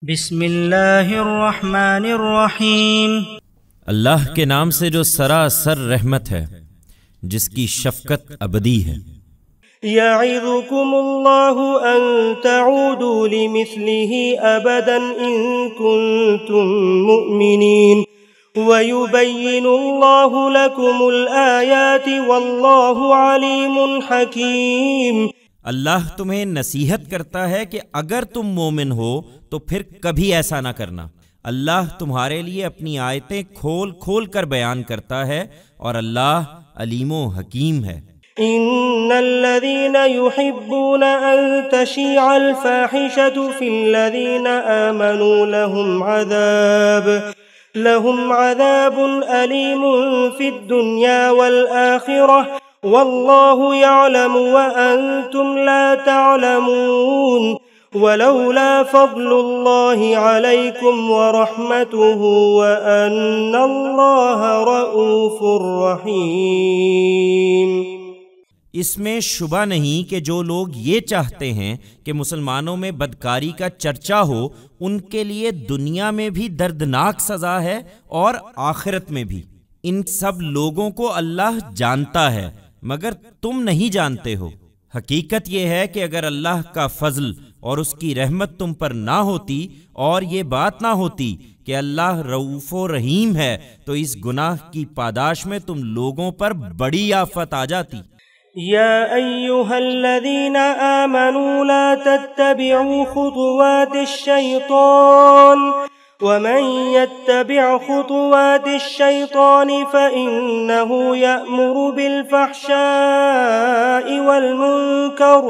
بسم اللہ الرحمن الرحیم۔ اللہ کے نام سے جو سراسر رحمت ہے، جس کی شفقت ابدی ہے۔ یعظکم اللہ ان تعودوا لمثلہ ابدا ان کنتم مؤمنین ویبین اللہ لکم الآیات واللہ علیم حکیم۔ اللہ تمہیں نصیحت کرتا ہے کہ اگر تم مومن ہو تو پھر کبھی ایسا نہ کرنا۔ اللہ تمہارے لیے اپنی آیتیں کھول کھول کر بیان کرتا ہے اور اللہ علیم و حکیم ہے۔ ان الذين يحبون ان تشيع الفاحشة في الذين آمنوا لهم عذاب أليم في الدنيا والآخرة والله يعلم وأنتم لا تعلمون ولولا فضل الله عليكم ورحمته وأن الله رؤوف رحيم۔ اس میں شبہ نہیں کہ جو لوگ یہ چاہتے ہیں کہ مسلمانوں میں بدکاری کا چرچا ہو، ان کے لیے دنیا میں بھی دردناک سزا ہے اور آخرت میں بھی۔ ان سب لوگوں کو اللہ جانتا ہے مگر تم نہیں جانتے ہو۔ حقیقت یہ ہے کہ اگر اللہ کا فضل اور اس کی رحمت تم پر نہ ہوتی اور یہ بات نہ ہوتی کہ اللہ رؤوف و رحیم ہے تو اس گناہ کی پاداش میں تم لوگوں پر بڑی آفت آ جاتی۔ یا ایہا الذین آمنوا لا تتبعوا خطوات الشیطان ومن يتبع خطوات الشيطان فإنه يأمر بالفحشاء والمنكر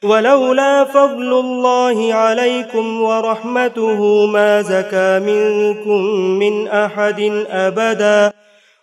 ولولا فضل الله عليكم ورحمته ما زكى منكم من أحد أبدا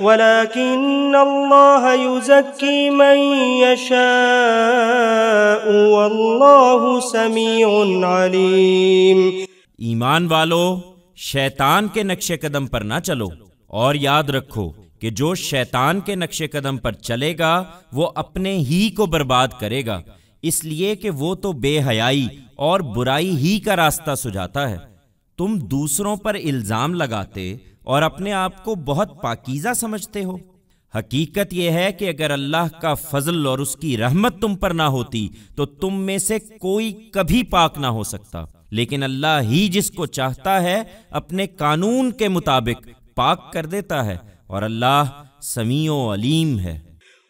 ولكن الله يزكي من يشاء والله سميع عليم۔ ایمان والو، شیطان کے نقش قدم پر نہ چلو، اور یاد رکھو کہ جو شیطان کے نقش قدم پر چلے گا وہ اپنے ہی کو برباد کرے گا، اس لیے کہ وہ تو بے حیائی اور برائی ہی کا راستہ سجاتا ہے۔ تم دوسروں پر الزام لگاتے اور اپنے آپ کو بہت پاکیزہ سمجھتے ہو۔ حقیقت یہ ہے کہ اگر اللہ کا فضل اور اس کی رحمت تم پر نہ ہوتی تو تم میں سے کوئی کبھی پاک نہ ہو سکتا، لیکن اللہ ہی جس کو چاہتا ہے اپنے قانون کے مطابق پاک کر دیتا ہے، اور اللہ سمیع و علیم ہے۔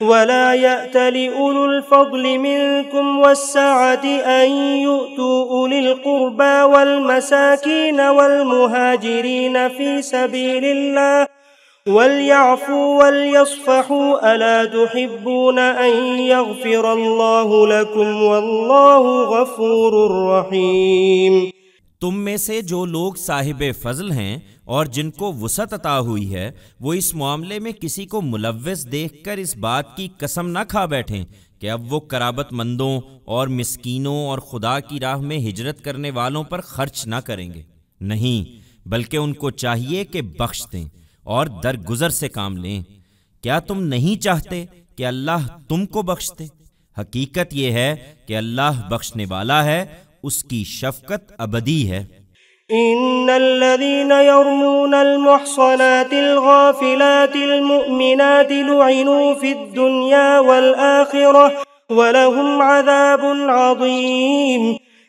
ولا يأتل أولو الفضل منكم والسعة أن يؤتوا أولي القربى والمساكين والمهاجرين في سبيل الله وليعفوا وليصفحوا ألا تحبون أن يغفر الله لكم والله غفور رحيم۔ تم میں سے جو لوگ صاحب فضل ہیں اور جن کو وسعت عطا ہوئی ہے، وہ اس معاملے میں کسی کو ملوث دیکھ کر اس بات کی قسم نہ کھا بیٹھیں کہ اب وہ قرابت مندوں اور مسکینوں اور خدا کی راہ میں ہجرت کرنے والوں پر خرچ نہ کریں گے، نہیں، بلکہ ان کو چاہیے کہ بخش دیں اور درگزر سے کام لیں۔ کیا تم نہیں چاہتے کہ اللہ تم کو بخش دے؟ حقیقت یہ ہے کہ اللہ بخشنے والا ہے، اس کی شفقت ابدی ہے۔ ان الذين يرمون المحصنات الغافلات المؤمنات لعنوا في الدنيا والآخرة ولهم عذاب عظيم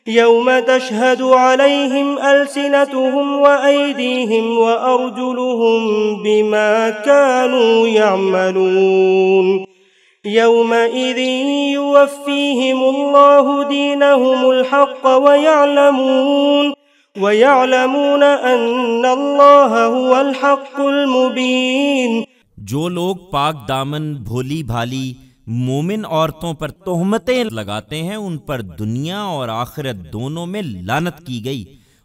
يوم تشهد عليهم ألسنتهم وأيديهم وأرجلهم بما كانوا يعملون يومئذ يوفيهم الله دينهم الحق ويعلمون أن الله هو الحق المبين۔ جو لوگ پاک دامن بھولی بھالی مومن عورتوں پر تہمتیں لگاتے ہیں، ان پر دنیا اور آخرت دونوں میں لعنت کی گئی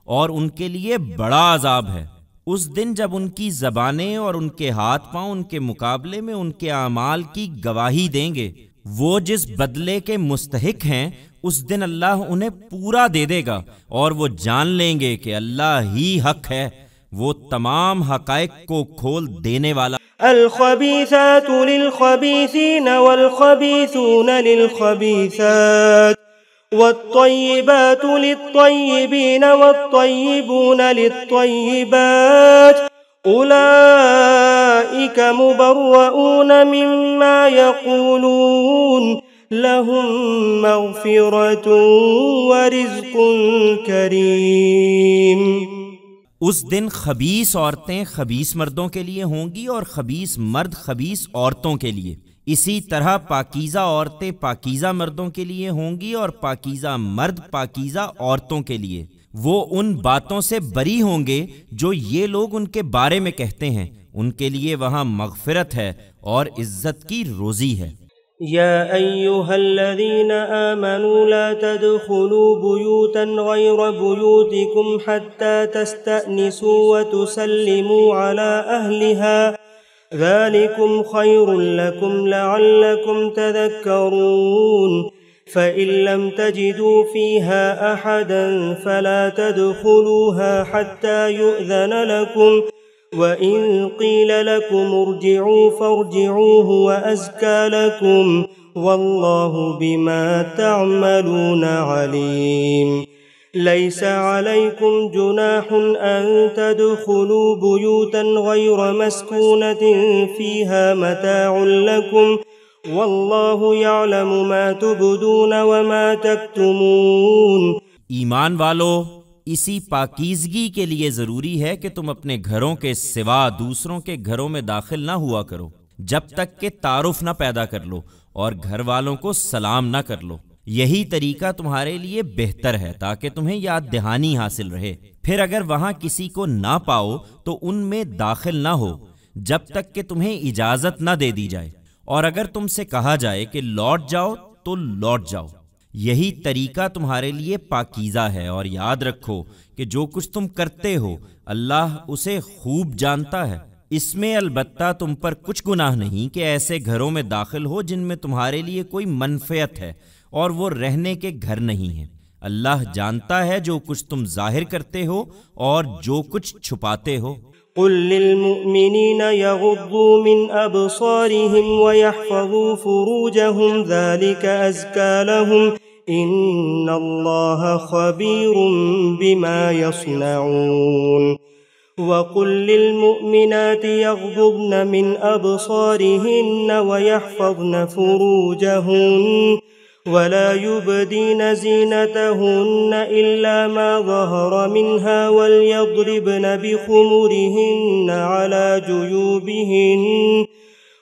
اور ان کے لیے بڑا عذاب ہے۔ اس دن جب ان کی زبانیں اور ان کے ہاتھ پاؤں ان کے مقابلے میں ان کے اعمال کی گواہی دیں گے، وہ جس بدلے کے مستحق ہیں اس دن اللہ انہیں پورا دے دے گا، اور وہ جان لیں گے کہ اللہ ہی حق ہے، وہ تمام حقائق کو کھول دینے والا۔ الخبیثات للخبیثین والخبیثون للخبیثات والطيبات للطيبين والطيبون للطيبات أولئك مبرؤون مما يقولون لهم مغفرة ورزق كريم۔ اس دن خبیث عورتیں خبیث مردوں کے لیے ہوں گی اور خبیث مرد خبیث عورتوں کے لیے، اسی طرح پاکیزہ عورتیں پاکیزہ مردوں کے لیے ہوں گی اور پاکیزہ مرد پاکیزہ عورتوں کے لیے۔ وہ ان باتوں سے بری ہوں گے جو یہ لوگ ان کے بارے میں کہتے ہیں، ان کے لیے وہاں مغفرت ہے اور عزت کی روزی ہے۔ يا أيها الذين آمنوا لا تدخلوا بيوتا غير بيوتكم حتى تستأنسوا وتسلموا على أهلها ذلكم خير لكم لعلكم تذكرون فإن لم تجدوا فيها أحدا فلا تدخلوها حتى يؤذن لكم وَإِن قِيلَ لَكُمُ ارْجِعُوا فَارْجِعُوا هُوَ أَزْكَى لَكُمْ وَاللَّهُ بِمَا تَعْمَلُونَ عَلِيمٌ لَيْسَ عَلَيْكُمْ جُنَاحٌ أَن تَدْخُلُوا بُيُوتًا غَيْرَ مَسْكُونَةٍ فِيهَا مَتَاعٌ لَكُمْ وَاللَّهُ يَعْلَمُ مَا تُبْدُونَ وَمَا تَكْتُمُونَ۔ ایمان والو، اسی پاکیزگی کے لیے ضروری ہے کہ تم اپنے گھروں کے سوا دوسروں کے گھروں میں داخل نہ ہوا کرو جب تک کہ تعارف نہ پیدا کر لو اور گھر والوں کو سلام نہ کر لو۔ یہی طریقہ تمہارے لیے بہتر ہے تاکہ تمہیں یاد دہانی حاصل رہے۔ پھر اگر وہاں کسی کو نہ پاؤ تو ان میں داخل نہ ہو جب تک کہ تمہیں اجازت نہ دے دی جائے، اور اگر تم سے کہا جائے کہ لوٹ جاؤ تو لوٹ جاؤ۔ یہی طریقہ تمہارے لیے پاکیزہ ہے، اور یاد رکھو کہ جو کچھ تم کرتے ہو اللہ اسے خوب جانتا ہے۔ اس میں البتہ تم پر کچھ گناہ نہیں کہ ایسے گھروں میں داخل ہو جن میں تمہارے لیے کوئی منفعت ہے اور وہ رہنے کے گھر نہیں ہیں۔ اللہ جانتا ہے جو کچھ تم ظاہر کرتے ہو اور جو کچھ چھپاتے ہو۔ قل للمؤمنين يغضوا من أبصارهم ويحفظوا فروجهم ذلك أزكى لهم إن الله خبير بما يصنعون وقل للمؤمنات يغضضن من أبصارهن ويحفظن فروجهن ولا يبدين زينتهن إلا ما ظهر منها وليضربن بخمرهن على جيوبهن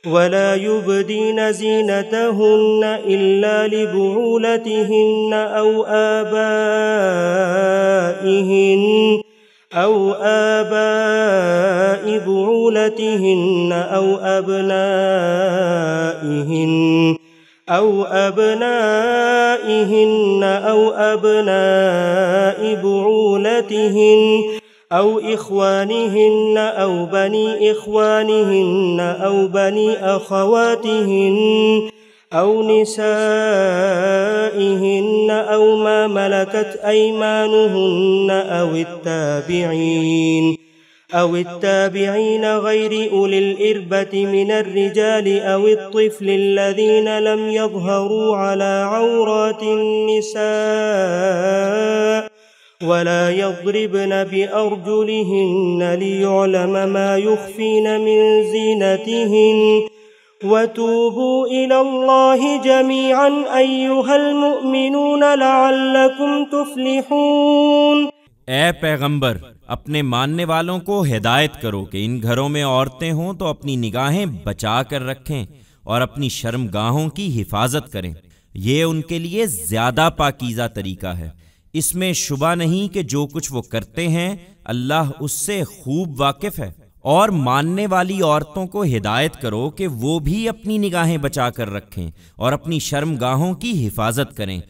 ولا يبدين زينتهن إلا لبعولتهن أو آباء بعولتهن أو أبنائهن أو أبناء بعولتهن أو إخوانهن أو بني إخوانهن أو بني أخواتهن أو نسائهن أو ما ملكت أيمانهن أو التابعين غير أولي الإربة من الرجال أو الطفل الذين لم يظهروا على عورات النساء ولا يضربن بأرجلهن ليعلم ما يخفين من زينتهن وتوبوا إلى الله جميعا أيها المؤمنون لعلكم تفلحون۔ اے پیغمبر، اپنے ماننے والوں کو ہدایت کرو کہ ان گھروں میں عورتیں ہوں تو اپنی نگاہیں بچا کر رکھیں اور اپنی شرمگاہوں کی حفاظت کریں، یہ ان کے لیے زیادہ پاکیزہ طریقہ ہے۔ اس میں شبہ نہیں کہ جو کچھ وہ کرتے ہیں اللہ اس سے خوب واقف ہے۔ اور ماننے والی عورتوں کو ہدایت کرو کہ وہ بھی اپنی نگاہیں بچا کر رکھیں اور اپنی شرمگاہوں کی حفاظت کریں،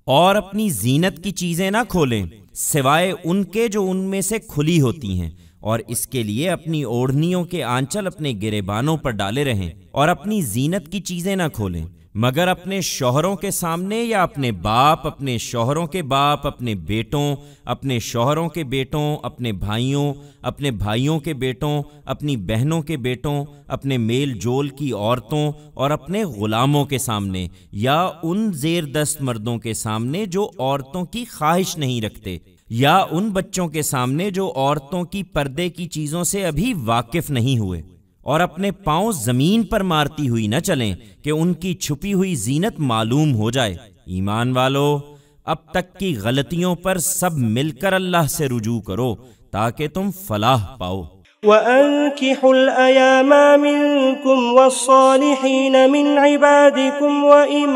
اور اپنی زینت کی چیزیں نہ کھولیں سوائے ان کے جو ان میں سے کھلی ہوتی ہیں، اور اس کے لیے اپنی اوڑھنیوں کے آنچل اپنے گریبانوں پر ڈالے رہیں، اور اپنی زینت کی چیزیں نہ کھولیں مگر اپنے شوہروں کے سامنے یا اپنے باپ، اپنے شوہروں کے باپ، اپنے بیٹوں، اپنے شوہروں کے بیٹوں، اپنے بھائیوں، اپنے بھائیوں کے بیٹوں، اپنی بہنوں کے بیٹوں، اپنے میل جول کی عورتوں اور اپنے غلاموں کے سامنے، یا ان زیر دست مردوں کے سامنے جو عورتوں کی خواہش نہیں رکھتے، یا ان بچوں کے سامنے جو عورتوں کی پردے کی چیزوں سے ابھی واقف نہیں ہوئے، اور اپنے پاؤں زمین پر مارتی ہوئی نہ چلیں کہ ان کی چھپی ہوئی زینت معلوم ہو جائے۔ ایمان والو، اب تک کی غلطیوں پر سب مل کر اللہ سے رجوع کرو تاکہ تم فلاح پاؤ۔ وَأَنكِحُوا الْأَيَامَ مِنكُمْ وَالصَّالِحِينَ مِنْ عِبَادِكُمْ وَإِمَائِكُمْ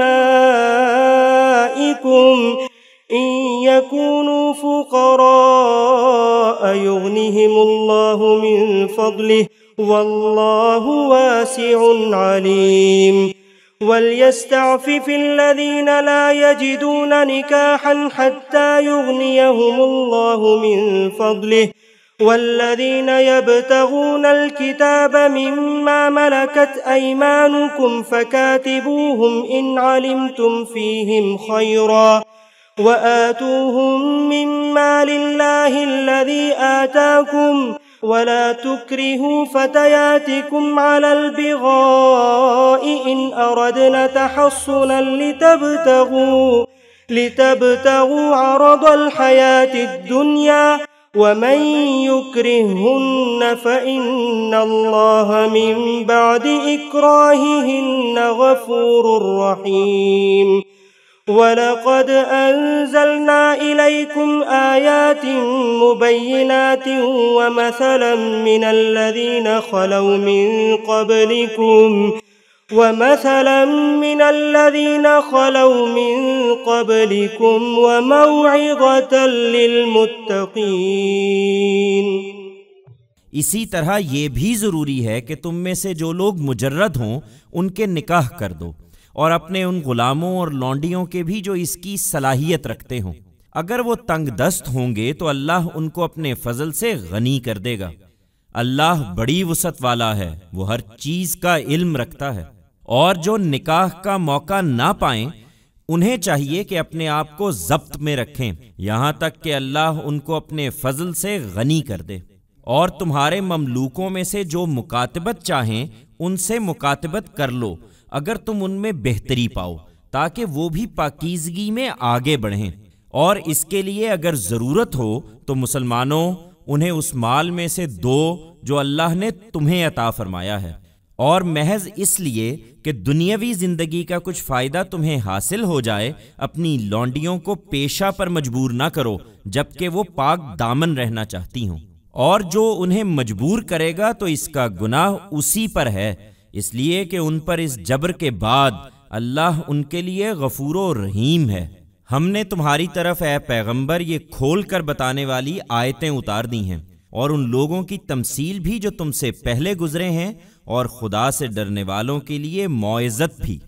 إِن يَكُونُوا فُقَرَاءَ يُغْنِهِمُ اللَّهُ مِنْ فَضْلِهِ وَاللَّهُ وَاسِعٌ عَلِيمٌ وَلْيَسْتَعْفِفِ الَّذِينَ لَا يَجِدُونَ نِكَاحًا حَتَّى يُغْنِيَهُمُ اللَّهُ مِنْ فَضْلِهِ وَالَّذِينَ يَبْتَغُونَ الْكِتَابَ مِمَّا مَلَكَتْ أَيْمَانُكُمْ فَكَاتِبُوهُمْ إِنْ عَلِمْتُمْ فِيهِمْ خَيْرًا وَآتُوهُمْ مِنْ مَالِ اللَّهِ الَّذِي آتَاكُمْ وَلَا تُكْرِهُوا فَتَيَاتِكُمْ عَلَى الْبِغَاءِ إِنْ أَرَدْنَ تَحَصُّنًا لِتَبْتَغُوا عَرَضَ الْحَيَاةِ الدُّنْيَا وَمَنْ يُكْرِهُنَّ فَإِنَّ اللَّهَ مِنْ بَعْدِ إِكْرَاهِهِنَّ غَفُورٌ رَحِيمٌ وَلَقَدْ أَنزَلْنَا إِلَيْكُمْ آيَاتٍ مُبَيِّنَاتٍ وَمَثَلًا مِنَ الَّذِينَ خَلَوْا مِن قَبْلِكُمْ وَمَوْعِظَةً لِلْمُتَّقِينَ۔ اسی طرح یہ بھی ضروری ہے کہ تم میں سے جو لوگ مجرد ہوں ان کے نکاح کر دو، اور اپنے ان غلاموں اور لونڈیوں کے بھی جو اس کی صلاحیت رکھتے ہوں۔ اگر وہ تنگ دست ہوں گے تو اللہ ان کو اپنے فضل سے غنی کر دے گا۔ اللہ بڑی وسعت والا ہے، وہ ہر چیز کا علم رکھتا ہے۔ اور جو نکاح کا موقع نہ پائیں انہیں چاہیے کہ اپنے آپ کو ضبط میں رکھیں یہاں تک کہ اللہ ان کو اپنے فضل سے غنی کر دے۔ اور تمہارے مملوکوں میں سے جو مکاتبت چاہیں ان سے مکاتبت کر لو اگر تم ان میں بہتری پاؤ، تاکہ وہ بھی پاکیزگی میں آگے بڑھیں۔ اور اس کے لیے اگر ضرورت ہو تو مسلمانوں انہیں اس مال میں سے دو جو اللہ نے تمہیں عطا فرمایا ہے، اور محض اس لیے کہ دنیاوی زندگی کا کچھ فائدہ تمہیں حاصل ہو جائے اپنی لونڈیوں کو پیشہ پر مجبور نہ کرو جبکہ وہ پاک دامن رہنا چاہتی ہوں، اور جو انہیں مجبور کرے گا تو اس کا گناہ اسی پر ہے، اس لیے کہ ان پر اس جبر کے بعد اللہ ان کے لیے غفور و رحیم ہے۔ ہم نے تمہاری طرف اے پیغمبر یہ کھول کر بتانے والی آیتیں اتار دی ہیں، اور ان لوگوں کی تمثیل بھی جو تم سے پہلے گزرے ہیں، اور خدا سے ڈرنے والوں کے لیے موعظت بھی۔